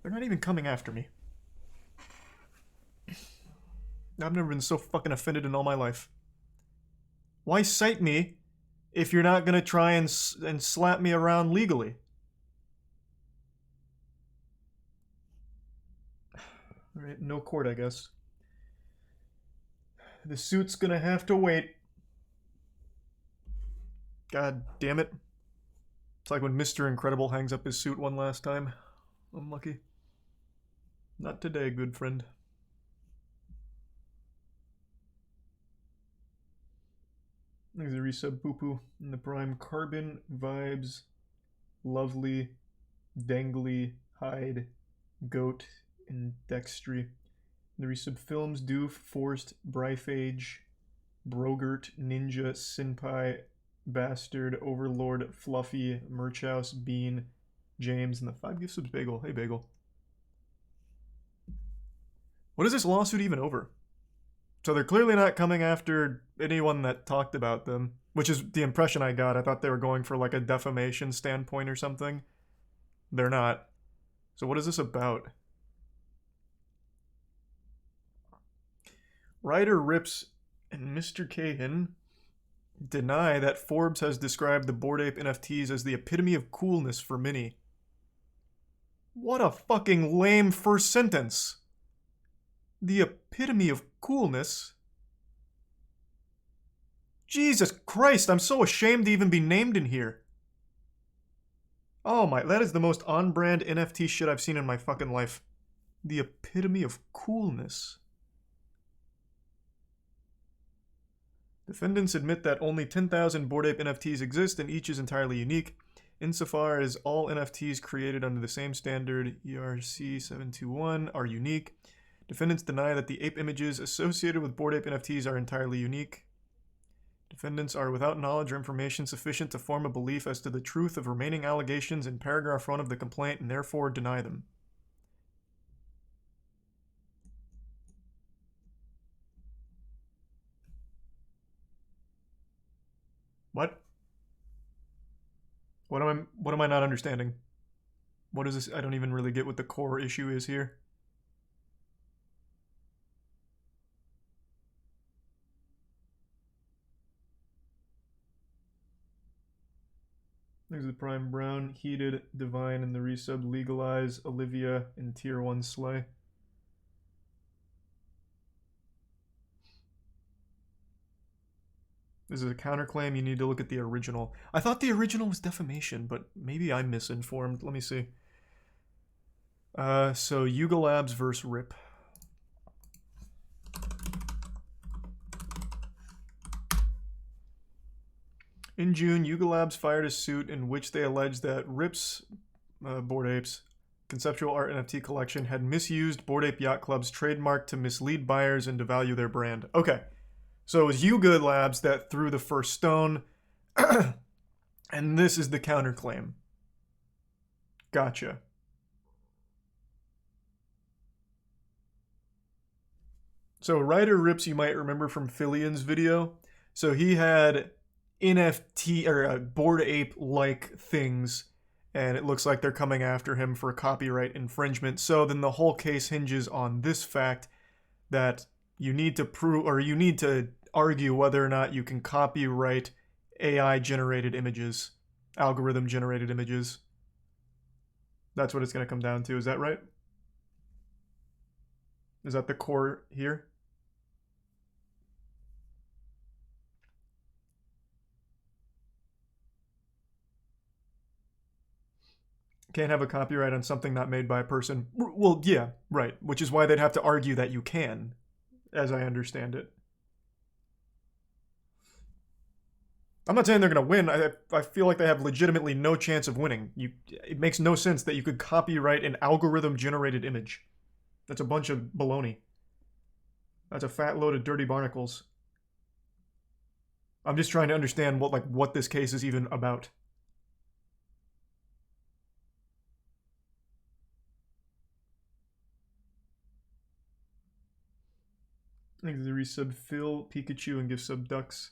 They're not even coming after me. I've never been so fucking offended in all my life. Why cite me if you're not gonna try and slap me around legally? Alright, no court, I guess. The suit's gonna have to wait. God damn it. It's like when Mr. Incredible hangs up his suit one last time. Unlucky. Not today, good friend. There's a resub poo poo in the prime. Carbon vibes. Lovely. Dangly. Hide. Goat. And Dextry. The resub films. Doof. Forced. Bryphage. Brogurt. Ninja. Sinpai. Bastard. Overlord. Fluffy. Merchhouse. Bean. James. And the 5 gift subs Bagel. Hey, Bagel. What is this lawsuit even over? So they're clearly not coming after anyone that talked about them, which is the impression I got. I thought they were going for like a defamation standpoint or something. They're not. So what is this about? Ryder Rips and Mr. Cahan deny that Forbes has described the Bored Ape NFTs as the epitome of coolness for many. What a fucking lame first sentence. The epitome of coolness? Jesus Christ, I'm so ashamed to even be named in here. Oh my, that is the most on-brand NFT shit I've seen in my fucking life. The epitome of coolness. Defendants admit that only 10,000 Bored Ape NFTs exist and each is entirely unique, insofar as all NFTs created under the same standard, ERC 721, are unique. Defendants deny that the ape images associated with Bored Ape NFTs are entirely unique. Defendants are without knowledge or information sufficient to form a belief as to the truth of remaining allegations in paragraph 1 of the complaint and therefore deny them. What? What am I not understanding? What is this? I don't even really get what the core issue is here. There's the Prime Brown, Heated, Divine, and the resub Legalize, Olivia, and Tier 1 Slay. This is a counterclaim. You need to look at the original. I thought the original was defamation, but maybe I'm misinformed. Let me see. So Yuga Labs versus RIP. In June, Yuga Labs fired a suit in which they alleged that RIP's Bored Apes conceptual art NFT collection had misused Bored Ape Yacht Club's trademark to mislead buyers and devalue their brand. Okay, so it was Yuga Labs that threw the first stone, and this is the counterclaim. Gotcha. So Ryder Rips, you might remember from Filian's video. So he had NFT or Bored Ape-like things, and it looks like they're coming after him for copyright infringement. So then the whole case hinges on this fact that you need to prove, or you need to argue whether or not you can copyright AI-generated images, algorithm-generated images. That's what it's going to come down to. Is that right? Is that the core here? Can't have a copyright on something not made by a person. Well, yeah, right. Which is why they'd have to argue that you can, as I understand it. I'm not saying they're going to win. I feel like they have legitimately no chance of winning. It makes no sense that you could copyright an algorithm-generated image. That's a bunch of baloney. That's a fat load of dirty barnacles. I'm just trying to understand what this case is even about. I think the resub Phil, Pikachu, and give sub Ducks.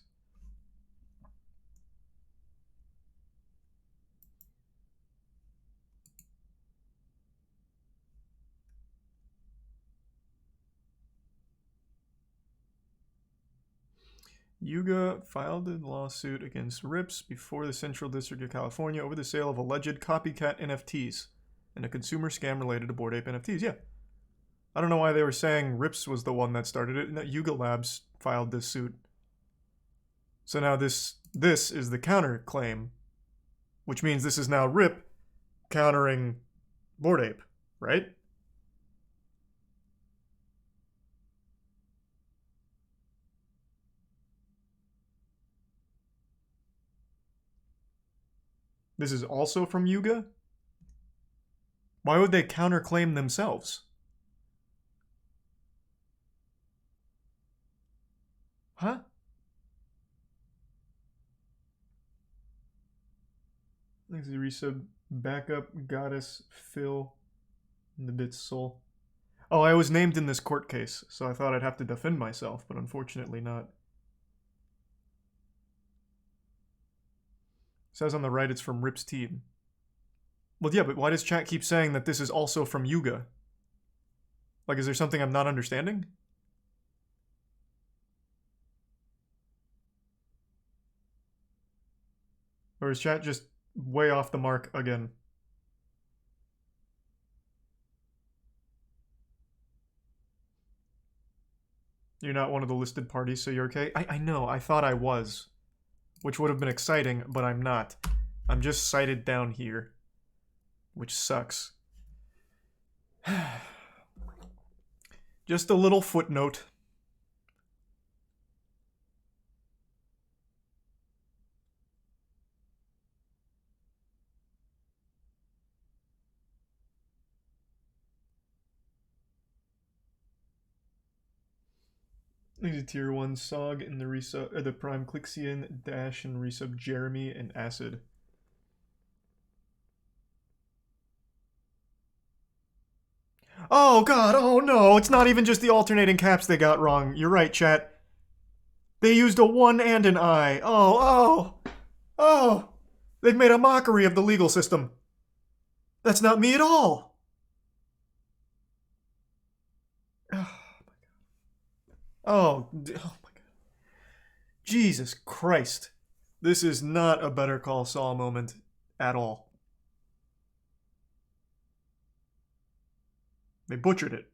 Yuga filed a lawsuit against Rips before the Central District of California over the sale of alleged copycat NFTs and a consumer scam related to Bored Ape NFTs. Yeah. I don't know why they were saying Rips was the one that started it, and that Yuga Labs filed this suit. So now this is the counterclaim, which means this is now Rip countering Bored Ape, right? This is also from Yuga? Why would they counterclaim themselves? Huh? Thanks to resub backup goddess Phil in the Bits Soul. Oh, I was named in this court case, so I thought I'd have to defend myself, but unfortunately not. It says on the right it's from Rip's team. Well, yeah, but why does chat keep saying that this is also from Yuga? Like, is there something I'm not understanding? Or is chat just way off the mark again? You're not one of the listed parties, so you're okay? I know, I thought I was. Which would have been exciting, but I'm not. I'm just cited down here. Which sucks. Just a little footnote. These are tier 1 Sog and the resub, the Prime Clixian, Dash and resub Jeremy and Acid. Oh god, oh no, it's not even just the alternating caps they got wrong. You're right, chat. They used a 1 and an I. Oh. They've made a mockery of the legal system. That's not me at all. Oh my god. Jesus Christ. This is not a Better Call Saul moment at all. They butchered it.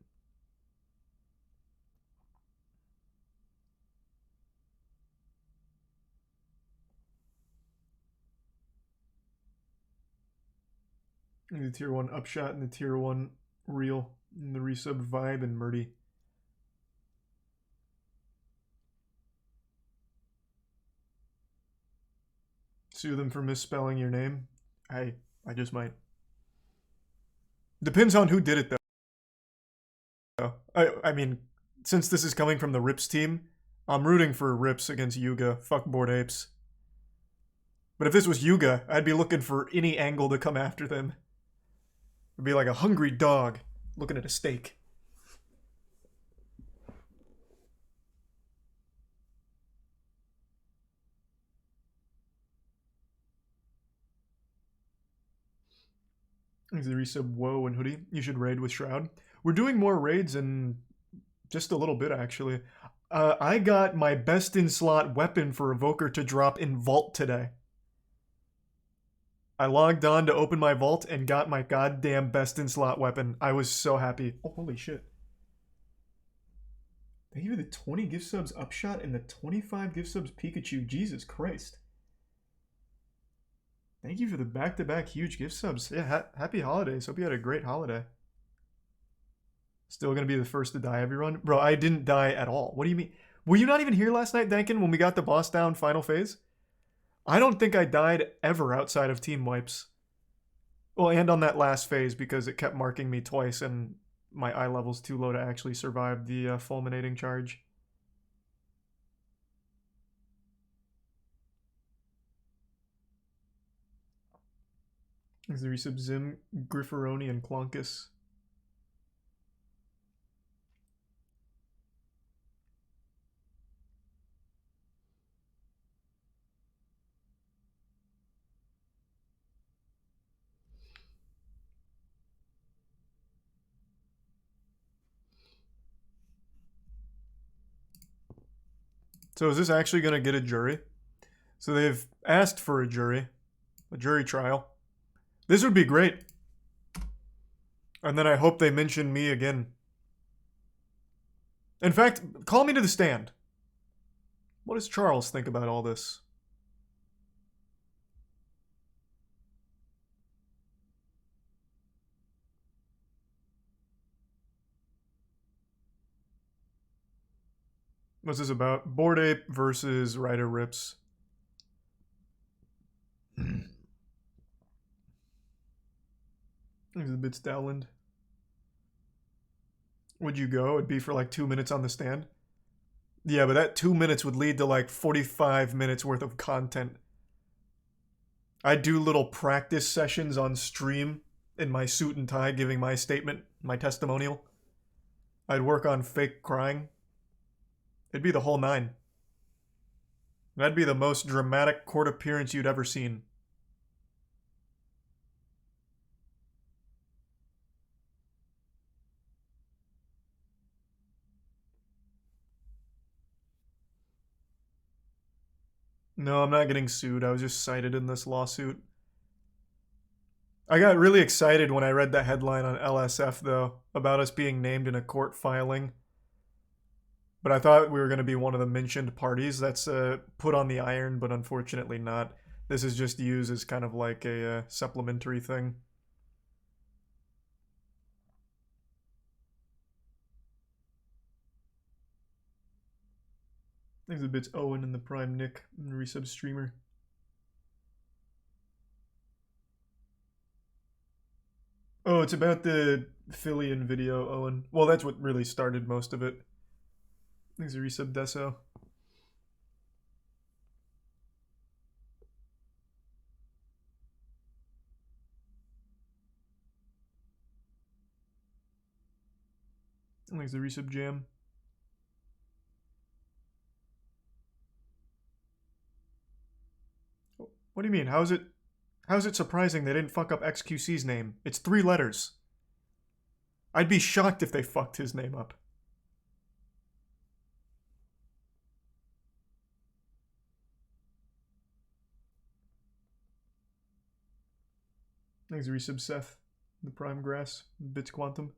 The tier 1 Upshot and the tier 1 Real. And the resub Vibe and Murdy. Sue them for misspelling your name? I just might. Depends on who did it, though. I mean, since this is coming from the Rips team, I'm rooting for Rips against Yuga. Fuck Bored Apes. But if this was Yuga, I'd be looking for any angle to come after them. It'd be like a hungry dog looking at a steak. Is the resub Woe and Hoodie? You should raid with Shroud. We're doing more raids in just a little bit, actually. I got my best in slot weapon for Evoker to drop in Vault today. I logged on to open my vault and got my goddamn best in slot weapon. I was so happy. Oh, holy shit. Thank you for the 20 gift subs Upshot and the 25 gift subs Pikachu. Jesus Christ. Thank you for the back-to-back huge gift subs. Yeah, happy holidays. Hope you had a great holiday. Still gonna be the first to die, everyone? Bro, I didn't die at all. What do you mean? Were you not even here last night, Dankin, when we got the boss down final phase? I don't think I died ever outside of team wipes. Well, and on that last phase because it kept marking me twice and my eye level's too low to actually survive the fulminating charge. Is the resub Zim, Grifferoni, and Clonkus. So is this actually going to get a jury? So they've asked for a jury trial. This would be great. And then I hope they mention me again. In fact, call me to the stand. What does Charles think about all this? What's this about? Bored Ape versus Ryder Rips. He's a bit Stowland. Would you go? It'd be for like 2 minutes on the stand. Yeah, but that 2 minutes would lead to like 45 minutes worth of content. I'd do little practice sessions on stream in my suit and tie giving my statement, my testimonial. I'd work on fake crying. It'd be the whole nine. That'd be the most dramatic court appearance you'd ever seen. No, I'm not getting sued. I was just cited in this lawsuit. I got really excited when I read that headline on LSF, though, about us being named in a court filing. But I thought we were going to be one of the mentioned parties that's put on the iron, but unfortunately not. This is just used as kind of like a supplementary thing. There's a bit Owen in the Prime Nick and resub streamer. Oh, it's about the Phillian video, Owen. Well, that's what really started most of it. There's a resub Deso. There's the resub Jam. What do you mean? How's it surprising they didn't fuck up XQC's name? It's 3 letters. I'd be shocked if they fucked his name up. Thanks, resub Seth. The Prime Grass. Bits Quantum.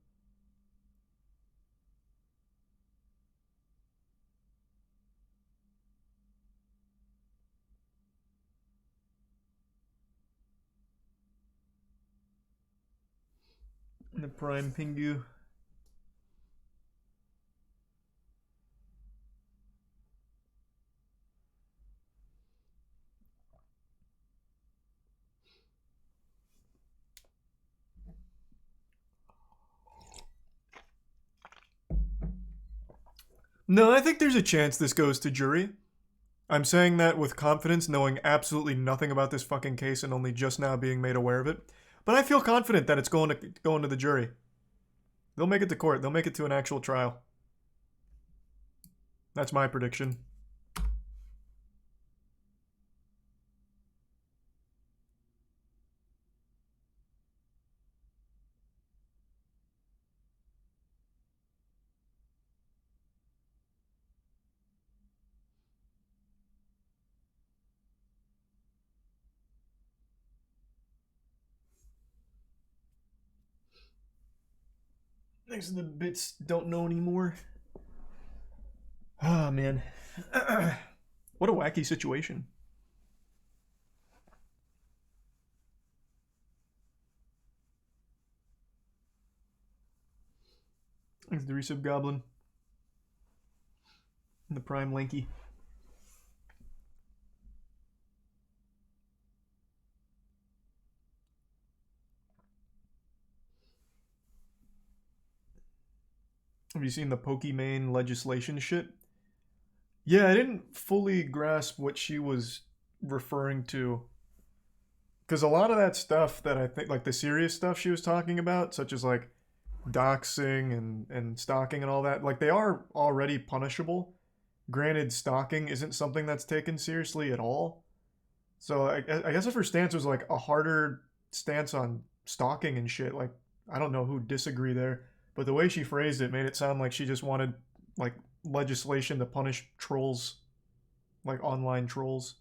And the Prime Pingu. No, I think there's a chance this goes to jury. I'm saying that with confidence, knowing absolutely nothing about this fucking case and only just now being made aware of it. But I feel confident that it's going to the jury. They'll make it to court. They'll make it to an actual trial. That's my prediction. Thanks to the bits don't know anymore. Ah, oh, man. What a wacky situation. Thanks to the resub Goblin. And the Prime Lanky. Have you seen the Pokimane legislation shit? Yeah, I didn't fully grasp what she was referring to. Because a lot of that stuff that I think, like the serious stuff she was talking about, such as like doxing and stalking and all that, like they are already punishable. Granted, stalking isn't something that's taken seriously at all. So I guess if her stance was like a harder stance on stalking and shit, like I don't know who'd disagree there. But the way she phrased it made it sound like she just wanted like legislation to punish trolls like online trolls.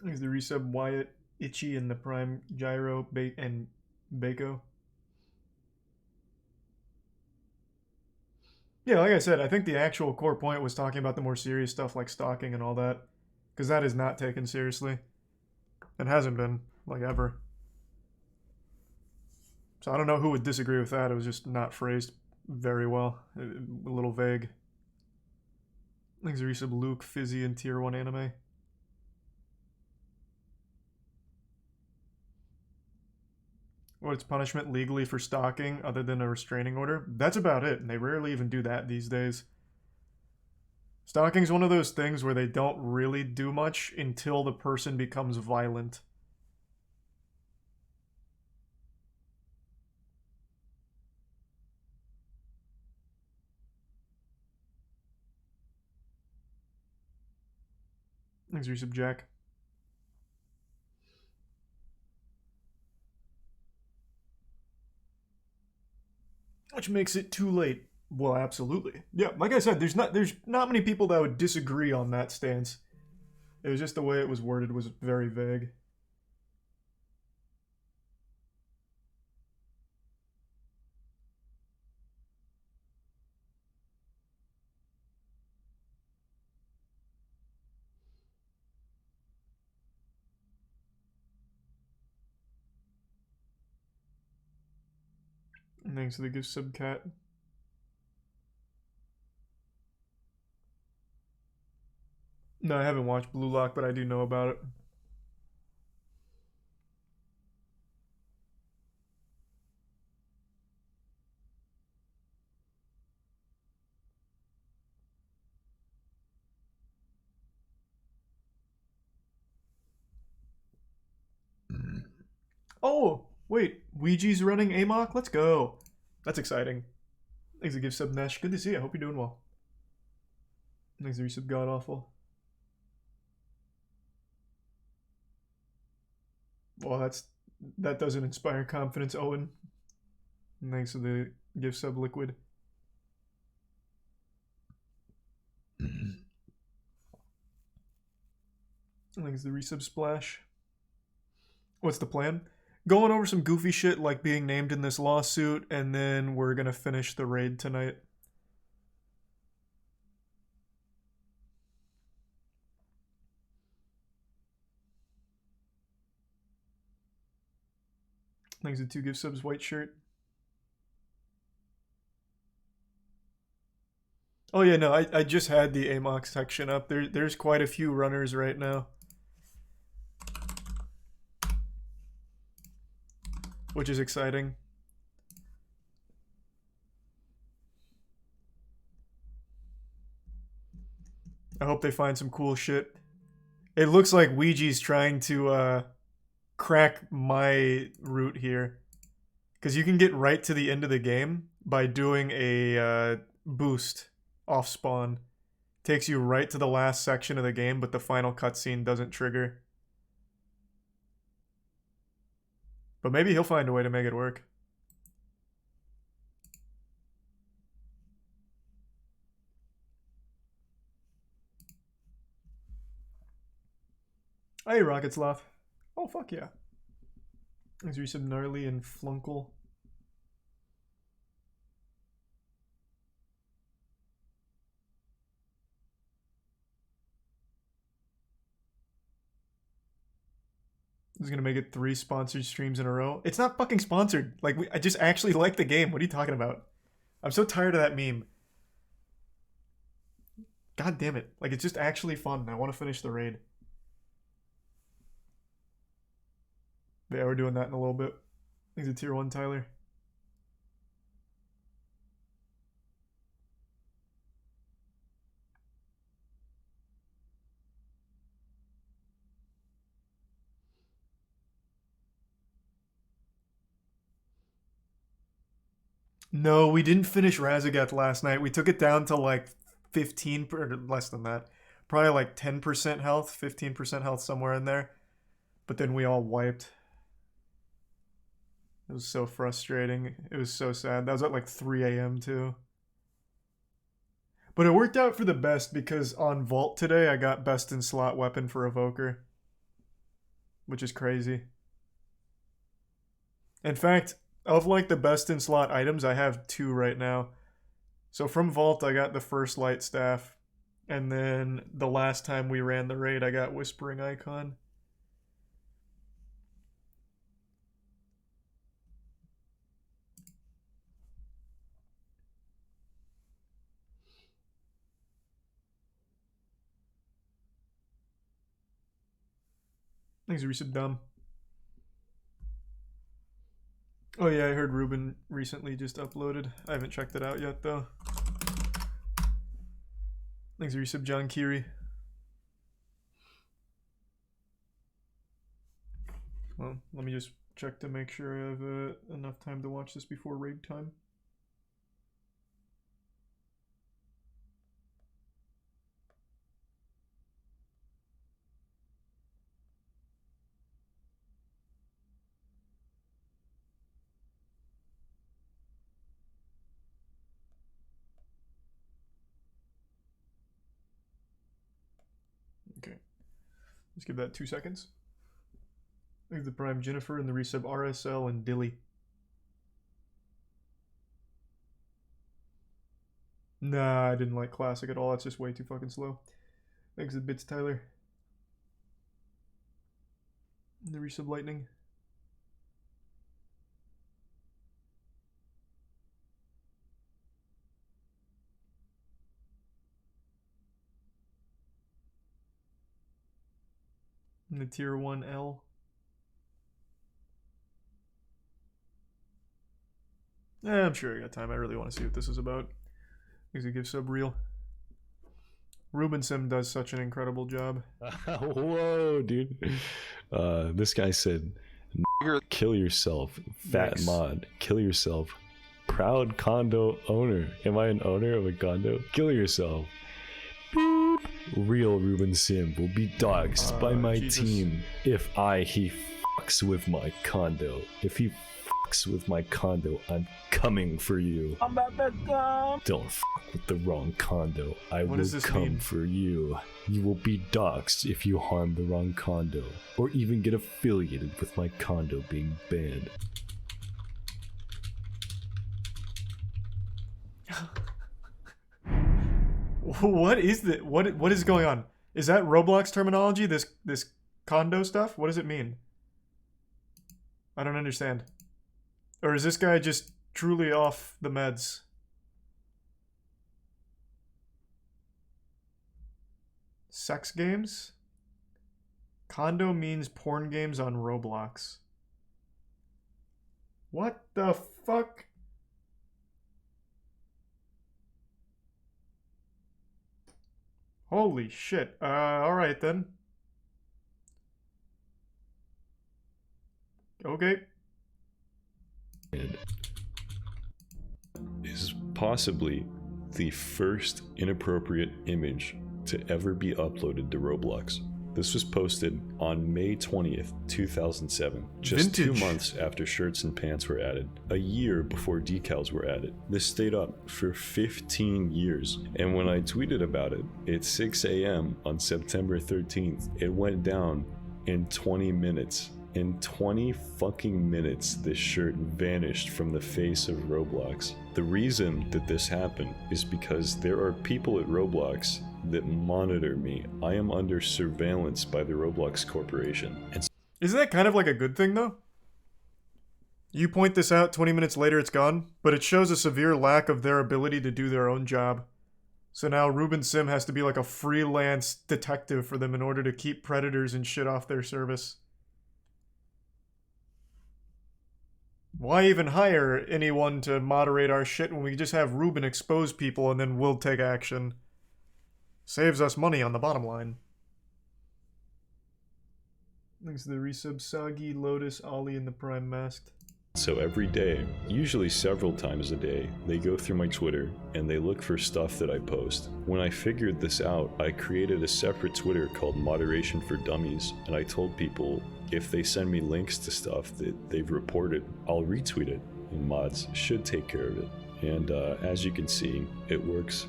There's the resub Wyatt, Itchy, and the Prime Gyro, and Bako. Yeah, like I said, I think the actual core point was talking about the more serious stuff like stalking and all that. Because that is not taken seriously. It hasn't been, like, ever. So I don't know who would disagree with that. It was just not phrased very well. A little vague. Thanks, resub Luke, Fizzy, and Tier 1 anime. What's punishment legally for stalking other than a restraining order? That's about it, and they rarely even do that these days. Stalking's one of those things where they don't really do much until the person becomes violent. Thanks, resub Jack. Which makes it too late. Well, absolutely. Yeah, like I said, there's not many people that would disagree on that stance. It was just the way it was worded was very vague. And thanks for the gift sub cat. No, I haven't watched Blue Lock, but I do know about it. Oh, wait. Ouija's running Amok? Let's go. That's exciting. Thanks for the gift sub Nesh. Good to see you. I hope you're doing well. Thanks for the resub God Awful. Well, that doesn't inspire confidence, Owen. Thanks for the gift sub Liquid. Thanks for the resub Splash. What's the plan? Going over some goofy shit like being named in this lawsuit, and then we're gonna finish the raid tonight. Thanks to 2 gift subs, White Shirt. Oh yeah, no, I just had the AMOC section up. There's quite a few runners right now. Which is exciting. I hope they find some cool shit. It looks like Ouija's trying to crack my route here. Because you can get right to the end of the game by doing a boost off spawn. Takes you right to the last section of the game, but the final cutscene doesn't trigger. But maybe he'll find a way to make it work. Hey, Rocket Sloth. Oh, fuck yeah. Thanks for resub Gnarly and Flunkle. This is gonna make it 3 sponsored streams in a row. It's not fucking sponsored. Like, I just actually like the game. What are you talking about? I'm so tired of that meme. God damn it. Like, it's just actually fun. I want to finish the raid. Yeah, we're doing that in a little bit. Thanks to Tier 1, Tyler. No, we didn't finish Razageth last night. We took it down to like 15, or less than that. Probably like 10% health, 15% health, somewhere in there. But then we all wiped. It was so frustrating. It was so sad. That was at like 3 a.m. too. But it worked out for the best because on Vault today I got best in slot weapon for Evoker. Which is crazy. In fact, of like the best in slot items, I have 2 right now. So from Vault I got the first light staff. And then the last time we ran the raid I got Whispering Icon. Thanks, Resub Dumb. Oh yeah, I heard Ruben recently just uploaded. I haven't checked it out yet though. Thanks, Resub John Kiri. Well, let me just check to make sure I have enough time to watch this before raid time. Okay, let's give that 2 seconds. Thanks the Prime Jennifer and the resub RSL and Dilly. Nah, I didn't like Classic at all. It's just way too fucking slow. Thanks the Bits Tyler. And the resub Lightning. And the Tier 1L. I'm sure I got time. I really want to see what this is about. Because it gives sub real. Ruben Sim does such an incredible job. Whoa, dude. This guy said, kill yourself. Fat Yikes. mod. Kill yourself. Proud condo owner. Am I an owner of a condo? Kill yourself. Beep. Real Ruben Sim will be doxxed by my team if he fucks with my condo. If he fucks with my condo, I'm coming for you. I'm about to come. Don't fuck with the wrong condo. I will come for you. You will be doxxed if you harm the wrong condo, or even get affiliated with my condo being banned. What is that? What is going on? Is that Roblox terminology? This condo stuff? What does it mean? I don't understand. Or is this guy just truly off the meds? Sex games? Condo means porn games on Roblox. What the fuck? Holy shit. Alright then. Okay. Is possibly the first inappropriate image to ever be uploaded to Roblox. This was posted on May 20th, 2007, just Vintage. 2 months after shirts and pants were added, a year before decals were added. This stayed up for 15 years, and when I tweeted about it at 6 a.m. on September 13th, it went down in 20 minutes. In 20 fucking minutes, this shirt vanished from the face of Roblox. The reason that this happened is because there are people at Roblox that monitor me. I am under surveillance by the Roblox Corporation. And Isn't that kind of like a good thing though? You point this out, 20 minutes later it's gone, but it shows a severe lack of their ability to do their own job. So now Ruben Sim has to be like a freelance detective for them in order to keep predators and shit off their service. Why even hire anyone to moderate our shit when we just have Ruben expose people and then we'll take action? Saves us money on the bottom line. Thanks to the resub Sagi, Lotus, Ollie, and the Prime Masked. So every day, usually several times a day, they go through my Twitter and they look for stuff that I post. When I figured this out, I created a separate Twitter called Moderation for Dummies, and I told people if they send me links to stuff that they've reported, I'll retweet it, and mods should take care of it. And as you can see, it works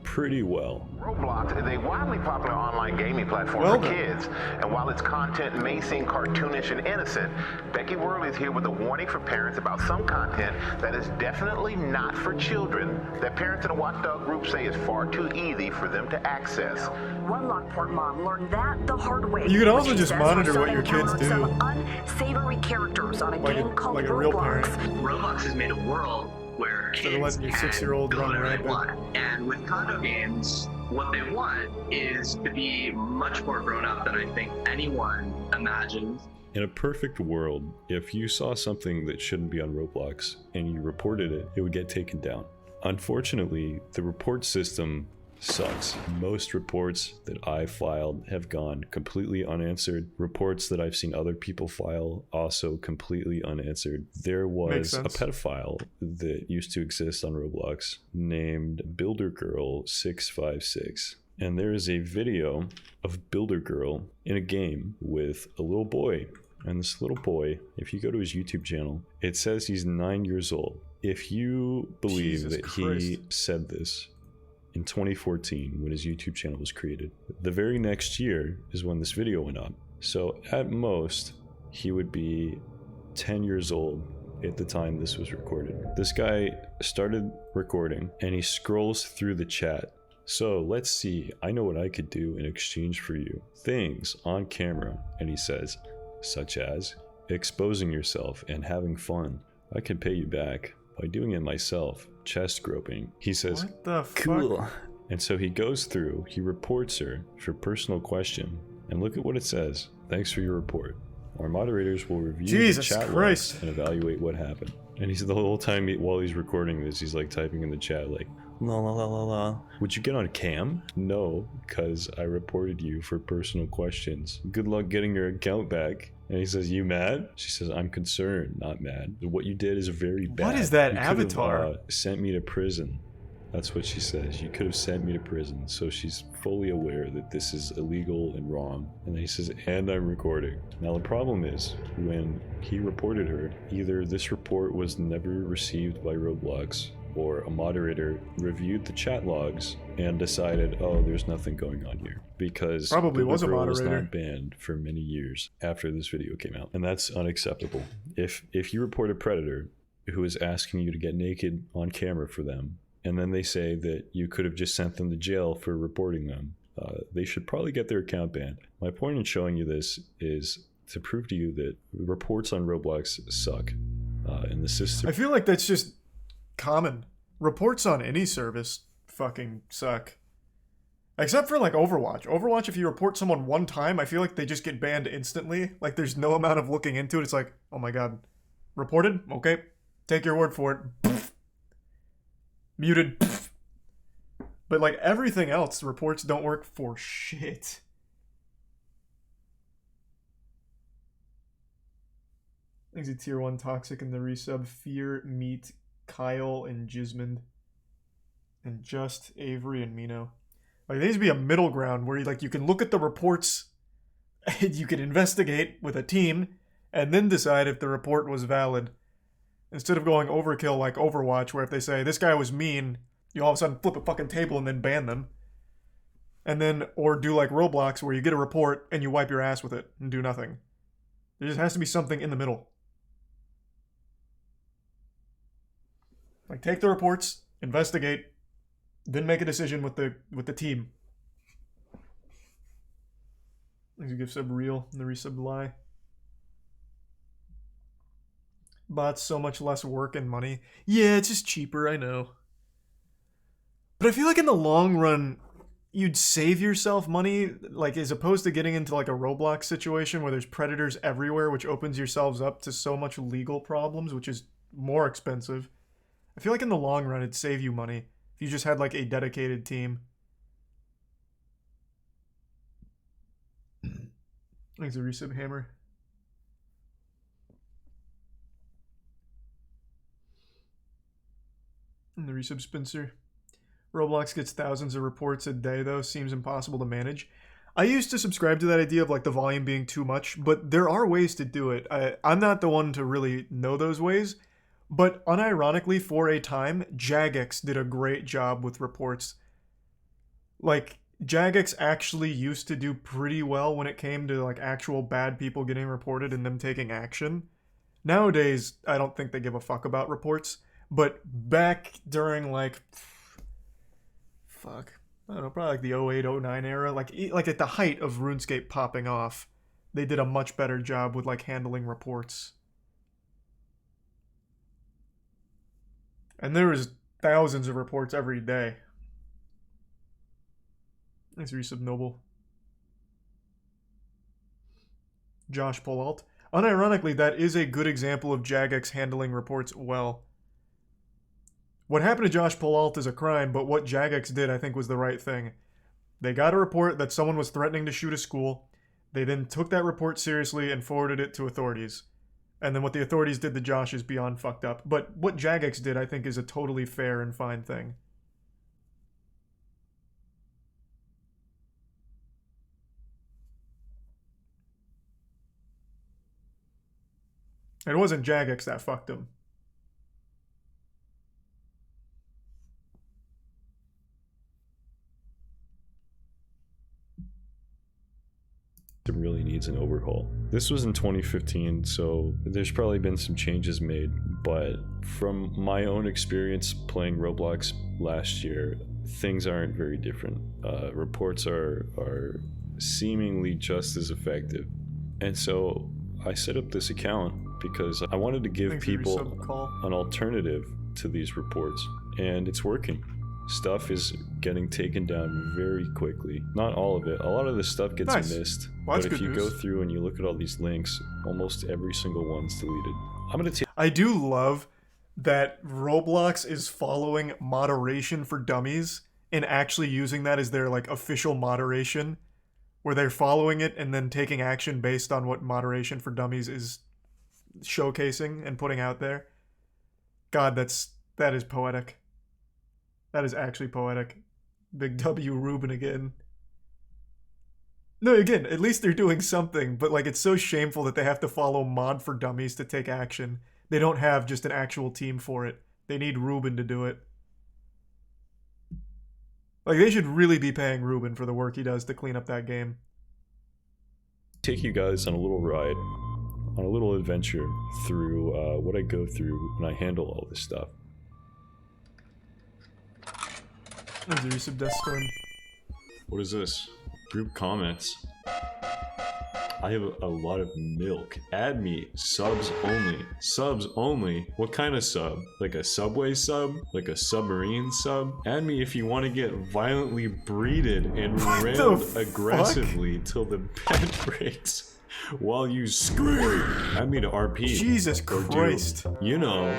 pretty well. Roblox is a widely popular online gaming platform for kids, and while its content may seem cartoonish and innocent, Becky Worley is here with a warning for parents about some content that is definitely not for children, that parents in a watchdog group say is far too easy for them to access. One Lockport mom learned that the hard way. You can also just monitor what your kids do. Some unsavory characters on a game called like a real parent. Roblox has made a world where kids letting your 6-year-old can run do whatever they rampant. want. And with condo games, what they want is to be much more grown up than I think anyone imagined. In a perfect world, if you saw something that shouldn't be on Roblox and you reported it, it would get taken down. Unfortunately, the report system sucks. Most reports that I filed have gone completely unanswered. Reports that I've seen other people file also completely unanswered. There was a pedophile that used to exist on Roblox named BuilderGirl656. And there is a video of BuilderGirl in a game with a little boy. And this little boy, if you go to his YouTube channel, it says he's 9 years old. If you believe that he said this in 2014 when his YouTube channel was created, the very next year is when this video went up. So at most, he would be 10 years old at the time this was recorded. This guy started recording and he scrolls through the chat. So let's see, I know what I could do in exchange for you. Things on camera, and he says, such as exposing yourself and having fun. I can pay you back by doing it myself. Chest groping. He says, what the fuck? Cool. And so he goes through, he reports her for personal question, and look at what it says. Thanks for your report. Our moderators will review the chat logs and evaluate what happened. And he's the whole time while he's recording this, he's like typing in the chat like, la la la la la. Would you get on cam? No, because I reported you for personal questions. Good luck getting your account back. And he says, you mad? She says, I'm concerned, not mad. What you did is very bad. What is that you avatar? Could have, sent me to prison. That's what she says. You could have sent me to prison. So she's fully aware that this is illegal and wrong. And then he says, and I'm recording. Now the problem is, when he reported her, either this report was never received by Roblox, or a moderator reviewed the chat logs and decided, oh, there's nothing going on here. Because probably was a moderator. Was not banned for many years after this video came out. And that's unacceptable. If you report a predator who is asking you to get naked on camera for them, and then they say that you could have just sent them to jail for reporting them, they should probably get their account banned. My point in showing you this is to prove to you that reports on Roblox suck. And the system... I feel like that's just common. Reports on any service fucking suck. Except for like Overwatch. Overwatch, if you report someone one time, I feel like they just get banned instantly. Like there's no amount of looking into it. It's like, oh my god. Reported? Okay. Take your word for it. Pfft. Muted. Pfft. But like everything else, reports don't work for shit. Thanks to Tier 1 Toxic and the resub. Fear, Meat, Kyle, and Jismond. And Just, Avery, and Mino. Like, there needs to be a middle ground where you can look at the reports and you can investigate with a team and then decide if the report was valid. Instead of going overkill like Overwatch, where if they say, this guy was mean, you all of a sudden flip a fucking table and then ban them. And then, or do like Roblox, where you get a report and you wipe your ass with it and do nothing. There just has to be something in the middle. Like, take the reports, investigate, then make a decision with the team. Thanks to give sub real and the resub lie. Bots so much less work and money. Yeah, it's just cheaper, I know. But I feel like in the long run, you'd save yourself money, like as opposed to getting into like a Roblox situation where there's predators everywhere, which opens yourselves up to so much legal problems, which is more expensive. I feel like in the long run, it'd save you money if you just had like a dedicated team. Thanks a resub hammer. resub Spencer. Roblox gets thousands of reports a day though. Seems impossible to manage. I used to subscribe to that idea of like the volume being too much, but there are ways to do it. I'm not the one to really know those ways, but unironically for a time, Jagex did a great job with reports. Like, Jagex actually used to do pretty well when it came to like actual bad people getting reported and them taking action. Nowadays, I don't think they give a fuck about reports, but back during like, fuck, I don't know, probably like the 08, 09 era, like at the height of RuneScape popping off, they did a much better job with like handling reports. And there was thousands of reports every day. Thanks, Resub Noble. Josh Polalt. Unironically, that is a good example of Jagex handling reports well. What happened to Josh Polalt is a crime, but what Jagex did, I think, was the right thing. They got a report that someone was threatening to shoot a school. They then took that report seriously and forwarded it to authorities. And then what the authorities did to Josh is beyond fucked up. But what Jagex did, I think, is a totally fair and fine thing. It wasn't Jagex that fucked him. It really needs an overhaul. This was in 2015, so there's probably been some changes made, but from my own experience playing Roblox last year, things aren't very different. Reports are seemingly just as effective. And so I set up this account because I wanted to give people an alternative to these reports, and it's working. Stuff is getting taken down very quickly. Not all of it. A lot of this stuff gets missed. Well, but if you go through and you look at all these links, almost every single one's deleted. I'm gonna take. I do love that Roblox is following moderation for dummies and actually using that as their like official moderation, where they're following it and then taking action based on what moderation for dummies is showcasing and putting out there. God, that is poetic. That is actually poetic. Big W Ruben again. No, again, at least they're doing something, but like it's so shameful that they have to follow mod for dummies to take action. They don't have just an actual team for it. They need Ruben to do it. Like, they should really be paying Ruben for the work he does to clean up that game. Take you guys on a little ride, on a little adventure through what I go through when I handle all this stuff. What is this? Group comments. I have a lot of milk. Add me. Subs only. Subs only? What kind of sub? Like a Subway sub? Like a submarine sub? Add me if you want to get violently breeded and railed aggressively till the bed breaks. While you scream. Add me to RP. Jesus Christ. You know,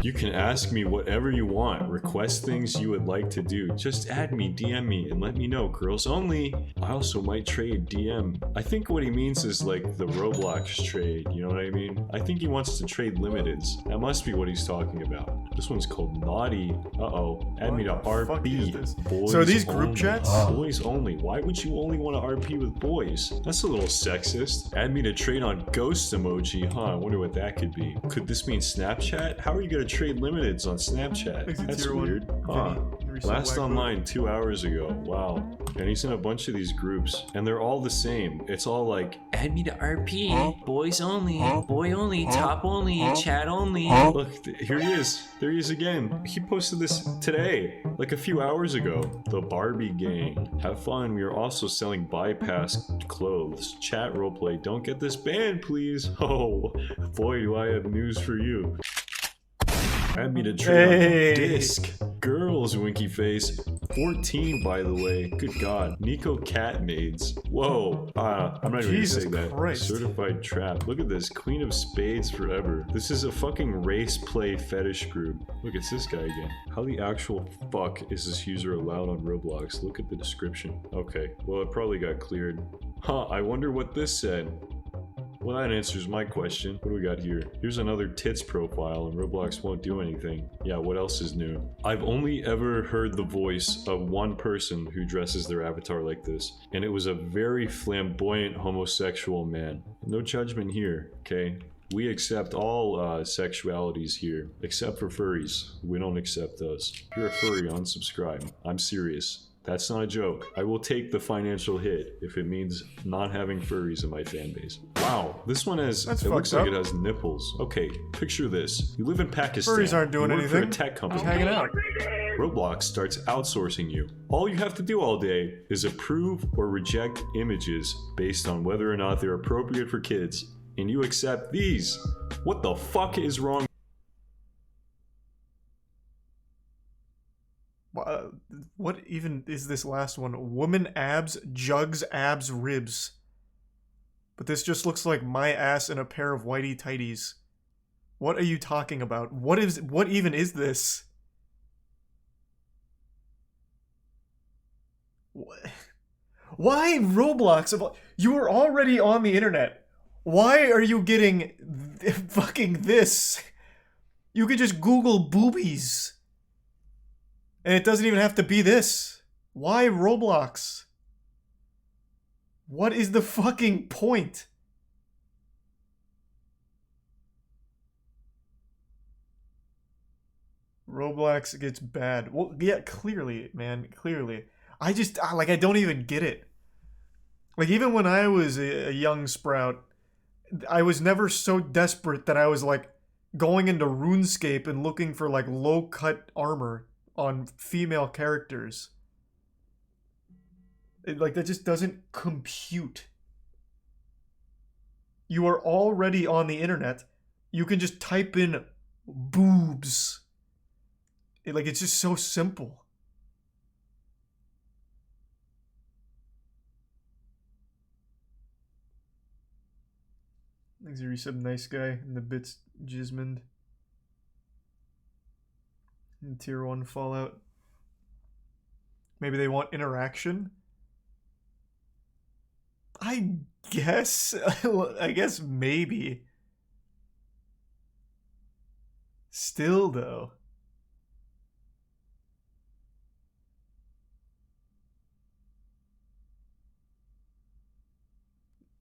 you can ask me whatever you want. Request things you would like to do. Just add me, DM me, and let me know. Girls only. I also might trade DM. I think what he means is like the Roblox trade. You know what I mean? I think he wants to trade limiteds. That must be what he's talking about. This one's called Naughty. Uh-oh. Add me to RP. Boys so are these group only. chats? Boys only. Why would you only want to RP with boys? That's a little sexist. Add me to trade on ghost emoji. Huh, I wonder what that could be. Could this mean Snapchat? How are you gonna trade limiteds on Snapchat? That's weird. Huh. Last online 2 hours ago. Wow. And he's in a bunch of these groups, and they're all the same. It's all like, add me to RP, boys only, boy only, top only, chat only. Look, here he is. There he is again. He posted this today, like a few hours ago. The Barbie gang. Have fun. We are also selling bypass clothes. Chat roleplay. Don't get this banned, please. Oh, boy, do I have news for you. Add me to trade on disc. Girls, winky face. 14, by the way. Good God. Nico Cat Maids. Whoa. I'm not even gonna say that. Christ. Certified trap. Look at this. Queen of Spades forever. This is a fucking race play fetish group. Look, it's this guy again. How the actual fuck is this user allowed on Roblox? Look at the description. Okay. Well, it probably got cleared. Huh, I wonder what this said. Well, that answers my question. What do we got here? Here's another tits profile, and Roblox won't do anything. Yeah, what else is new? I've only ever heard the voice of one person who dresses their avatar like this, and it was a very flamboyant homosexual man. No judgment here, okay? We accept all sexualities here, except for furries. We don't accept those. If you're a furry, unsubscribe. I'm serious. That's not a joke. I will take the financial hit if it means not having furries in my fan base. Wow, this one has, it looks like it has nipples. Okay, picture this. You live in Pakistan. Furries aren't doing you work anything. for a tech company. Just hanging out. Roblox starts outsourcing you. All you have to do all day is approve or reject images based on whether or not they're appropriate for kids. And you accept these. What the fuck is wrong? What even is this last one? Woman abs, jugs, abs, ribs. But this just looks like my ass in a pair of whitey tighties. What are you talking about? What even is this? Why Roblox? You were already on the internet. Why are you getting fucking this? You could just Google boobies. And it doesn't even have to be this. Why Roblox? What is the fucking point? Roblox gets bad. Well, yeah, clearly, man, clearly. I don't even get it. Like, even when I was a young sprout, I was never so desperate that I was, like, going into RuneScape and looking for, like, low-cut armor on female characters. That just doesn't compute. You are already on the internet. You can just type in boobs. It's just so simple. Thanks, you resub, nice guy, in the bits, Jismond. In Tier 1 Fallout. Maybe they want interaction? I guess. I guess maybe. Still, though.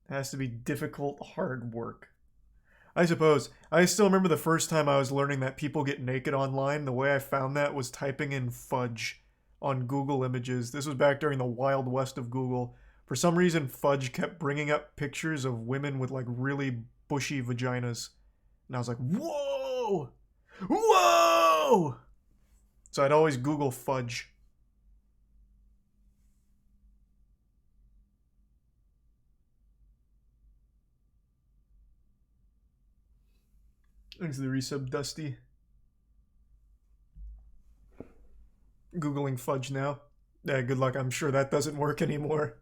It has to be difficult, hard work. I suppose. I still remember the first time I was learning that people get naked online. The way I found that was typing in fudge on Google Images. This was back during the Wild West of Google. For some reason, fudge kept bringing up pictures of women with, like, really bushy vaginas. And I was like, whoa! Whoa! So I'd always Google fudge. Thanks to the resub, Dusty. Googling fudge now. Yeah, good luck. I'm sure that doesn't work anymore.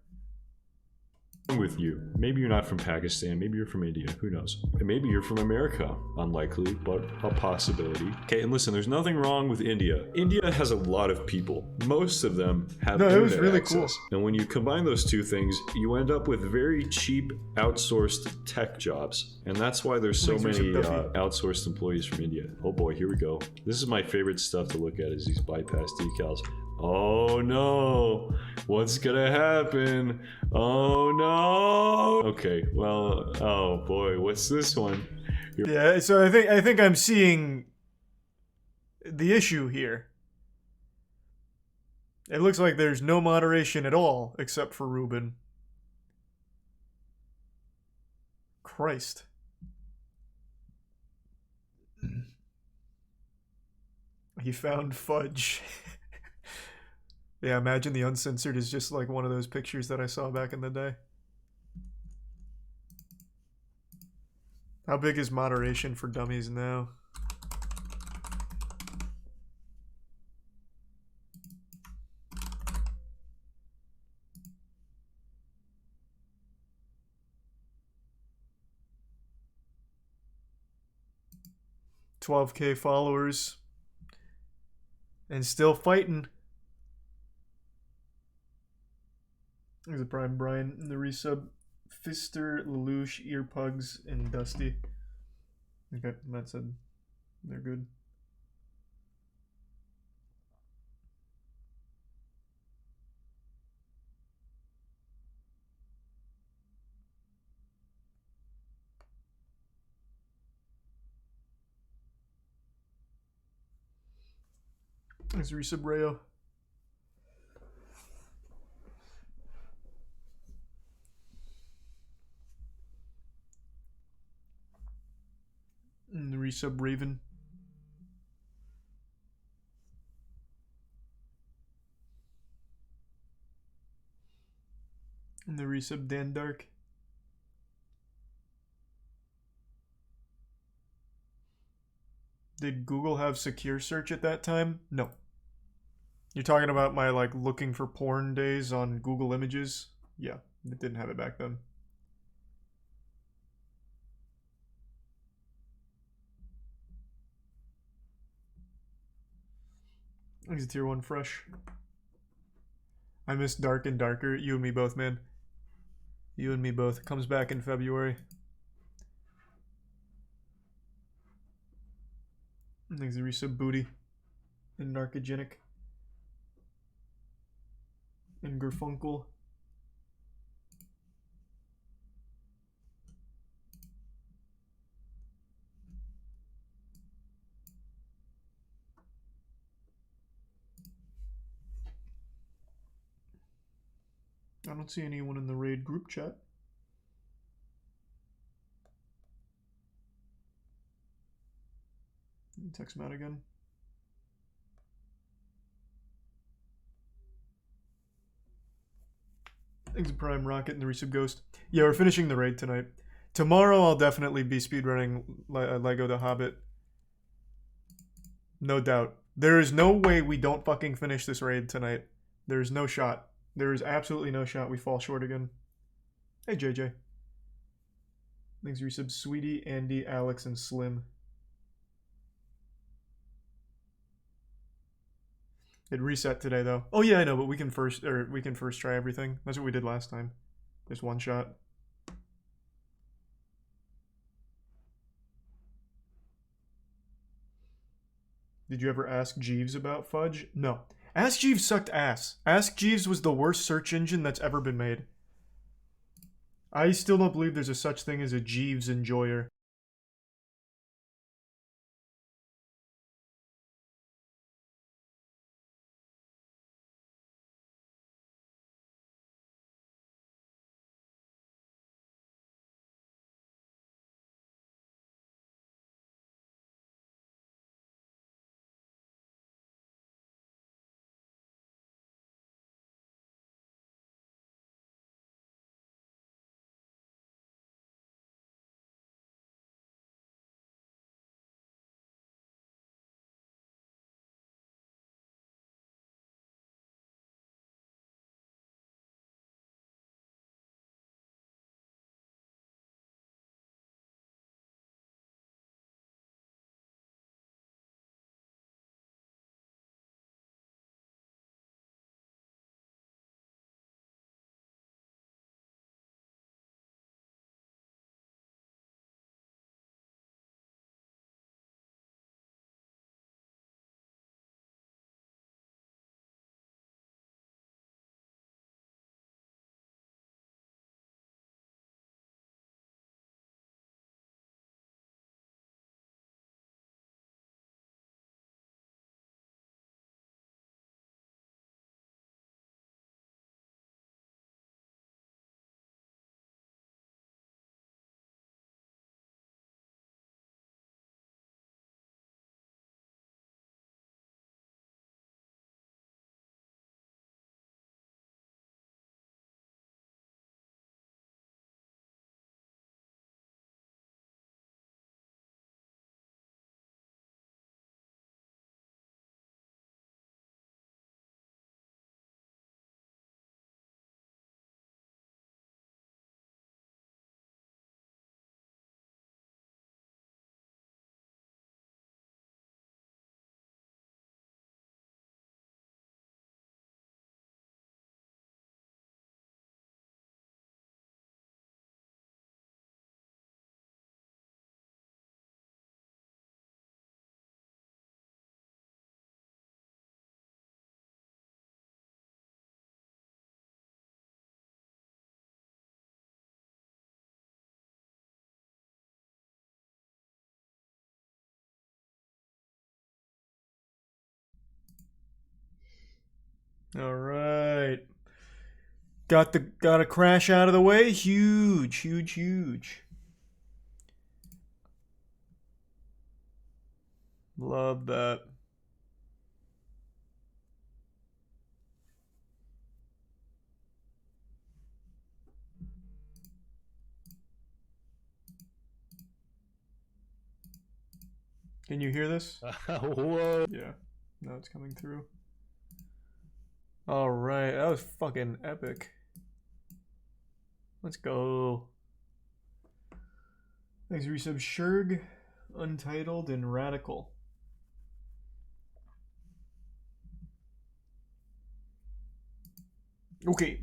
With you. Maybe you're not from Pakistan, maybe you're from India, who knows? And maybe you're from America. Unlikely, but a possibility. Okay, and listen, there's nothing wrong with India. India has a lot of people. Most of them have it was really access. cool. And when you combine those two things, you end up with very cheap outsourced tech jobs. And that's why there's so many outsourced employees from India. Oh boy, here we go. This is my favorite stuff to look at, is these bypass decals. Oh no, what's gonna happen? Oh no. Okay, well, oh boy, what's this one? Yeah, so I think I'm seeing the issue here. It looks like there's no moderation at all, except for Ruben. Christ. He found fudge. Yeah, imagine the uncensored is just like one of those pictures that I saw back in the day. How big is moderation for dummies now? $12K followers. And still fighting. There's a Prime Brian in the resub. Fister, Lelouch, Earpugs, and Dusty. Okay, Matt said they're good. Thanks, Resubrayo. And the resub Raven. And the resub Dan Dark. Did Google have secure search at that time? No. You're talking about my like looking for porn days on Google Images? Yeah, it didn't have it back then. He's a tier 1 fresh. I miss Dark and Darker. You and me both, man. You and me both. It comes back in February. Thanks, Arisa Booty. And Narcogenic. And Gerfunkel. I don't see anyone in the raid group chat. Text Matt again. Thanks, Prime Rocket and the Resub Ghost. Yeah, we're finishing the raid tonight. Tomorrow I'll definitely be speedrunning Lego the Hobbit. No doubt. There is no way we don't fucking finish this raid tonight. There is no shot. There is absolutely no shot we fall short again. Hey, JJ. Thanks, Resub, Sweetie, Andy, Alex, and Slim. It reset today, though. Oh yeah, I know, but we can first try everything. That's what we did last time. Just one shot. Did you ever ask Jeeves about Fudge? No. Ask Jeeves sucked ass. Ask Jeeves was the worst search engine that's ever been made. I still don't believe there's a such thing as a Jeeves enjoyer. All right. Got a crash out of the way. Huge, huge, huge. Love that. Can you hear this? Whoa. Yeah. Now it's coming through. Alright, that was fucking epic. Let's go. Thanks, resub Shurg, Untitled, and Radical. Okay.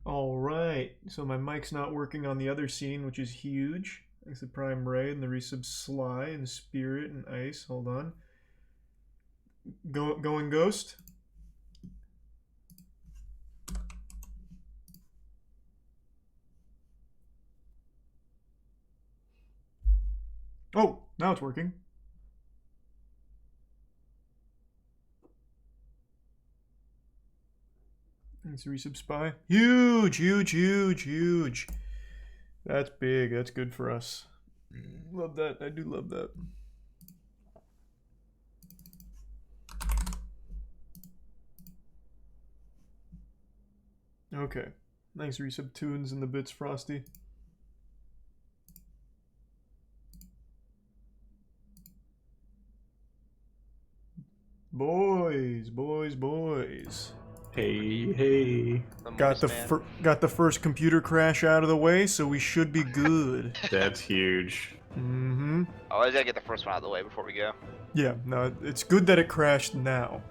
Alright, so my mic's not working on the other scene, which is huge. Thanks to Prime Ray and the resub Sly and Spirit and Ice. Hold on. Going Ghost. Oh, now it's working. Thanks, resub Spy. Huge, huge, huge, huge. That's big. That's good for us. Love that. I do love that. Okay. Thanks, resub Tunes and the Bits Frosty. Boys, boys, boys. Hey, hey. Got the first computer crash out of the way, so we should be good. That's huge. Mm-hmm. Oh, I gotta get the first one out of the way before we go. Yeah, no, it's good that it crashed now.